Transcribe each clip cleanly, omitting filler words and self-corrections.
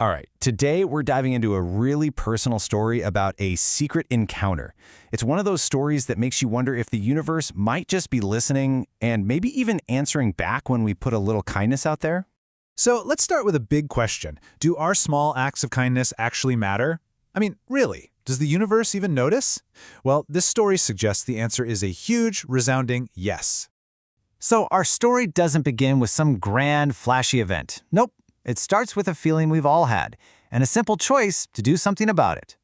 All right, today we're diving into a really personal story about a secret encounter. It's one of those stories that makes you wonder if the universe might just be listening and maybe even answering back when we put a little kindness out there. So let's start with a big question. Do our small acts of kindness actually matter? I mean, really, does the universe even notice? Well, this story suggests the answer is a huge, resounding yes. So our story doesn't begin with some grand, flashy event. Nope, it starts with a feeling we've all had and a simple choice to do something about it.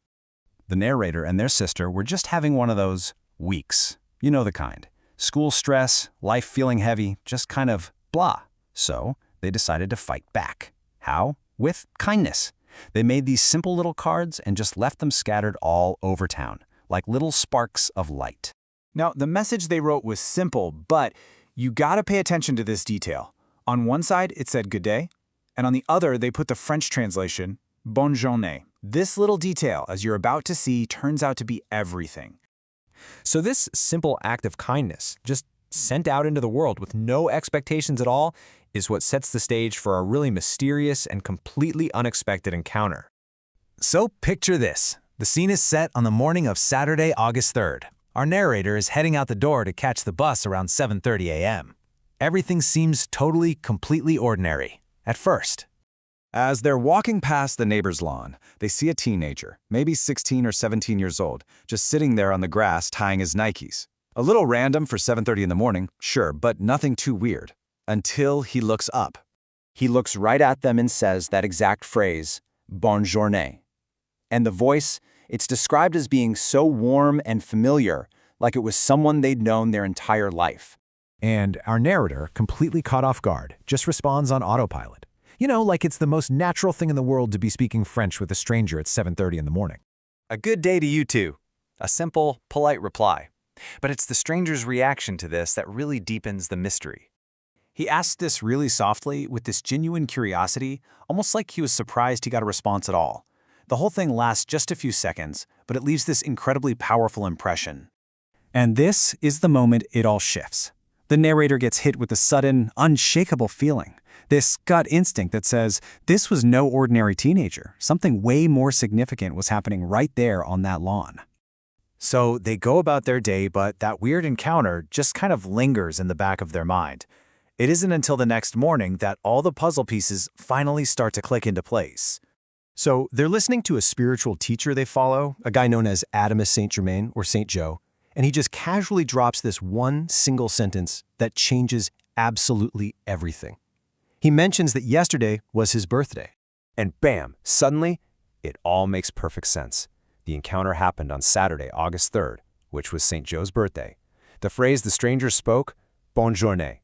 The narrator and their sister were just having one of those weeks. You know the kind. School stress, life feeling heavy, just kind of blah. So they decided to fight back. How? With kindness. They made these simple little cards and just left them scattered all over town, like little sparks of light. Now, the message they wrote was simple, but you gotta pay attention to this detail. On one side, it said good day, and on the other, they put the French translation, bonne journée. This little detail, as you're about to see, turns out to be everything. So this simple act of kindness, just sent out into the world with no expectations at all, is what sets the stage for a really mysterious and completely unexpected encounter. So picture this. The scene is set on the morning of Saturday, August 3rd. Our narrator is heading out the door to catch the bus around 7:30 a.m. Everything seems totally, completely ordinary, at first. As they're walking past the neighbor's lawn, they see a teenager, maybe 16 or 17 years old, just sitting there on the grass tying his Nikes. A little random for 7:30 in the morning, sure, but nothing too weird. Until he looks up. He looks right at them and says that exact phrase, bonne journée. And the voice, it's described as being so warm and familiar, like it was someone they'd known their entire life. And our narrator, completely caught off guard, just responds on autopilot. You know, like it's the most natural thing in the world to be speaking French with a stranger at 7:30 in the morning. A good day to you too. A simple, polite reply. But it's the stranger's reaction to this that really deepens the mystery. He asked this really softly, with this genuine curiosity, almost like he was surprised he got a response at all. The whole thing lasts just a few seconds, but it leaves this incredibly powerful impression. And this is the moment it all shifts. The narrator gets hit with a sudden, unshakable feeling. This gut instinct that says, this was no ordinary teenager. Something way more significant was happening right there on that lawn. So they go about their day, but that weird encounter just kind of lingers in the back of their mind. It isn't until the next morning that all the puzzle pieces finally start to click into place. So they're listening to a spiritual teacher they follow, a guy known as Adamus Saint Germain or Saint Joe, and he just casually drops this one single sentence that changes absolutely everything. He mentions that yesterday was his birthday. And bam, suddenly, it all makes perfect sense. The encounter happened on Saturday, August 3rd, which was St. Joe's birthday. The phrase the stranger spoke, bonne journée.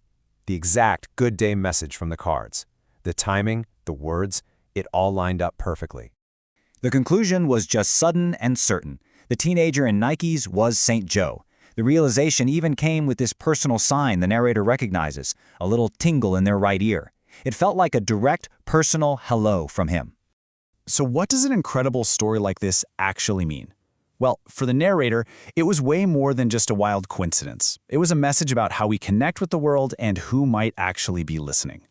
The exact good day message from the cards. The timing, the words, it all lined up perfectly. The conclusion was just sudden and certain. The teenager in Nikes was St. Joe. The realization even came with this personal sign the narrator recognizes, a little tingle in their right ear. It felt like a direct, personal hello from him. So what does an incredible story like this actually mean? Well, for the narrator, it was way more than just a wild coincidence. It was a message about how we connect with the world and who might actually be listening.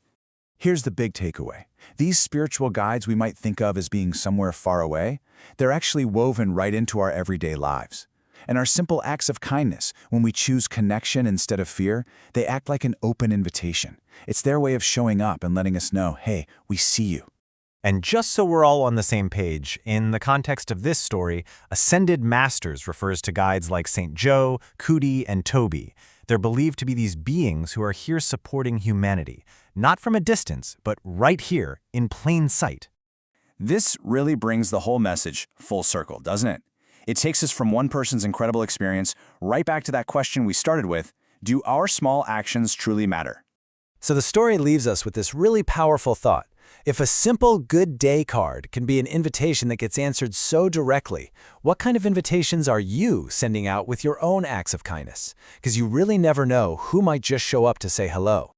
Here's the big takeaway. These spiritual guides we might think of as being somewhere far away, they're actually woven right into our everyday lives. And our simple acts of kindness, when we choose connection instead of fear, they act like an open invitation. It's their way of showing up and letting us know, hey, we see you. And just so we're all on the same page, in the context of this story, Ascended Masters refers to guides like St. Joe, Cootie, and Toby. They're believed to be these beings who are here supporting humanity, not from a distance, but right here, in plain sight. This really brings the whole message full circle, doesn't it? It takes us from one person's incredible experience right back to that question we started with, do our small actions truly matter? So the story leaves us with this really powerful thought. If a simple good day card can be an invitation that gets answered so directly, what kind of invitations are you sending out with your own acts of kindness? Because you really never know who might just show up to say hello.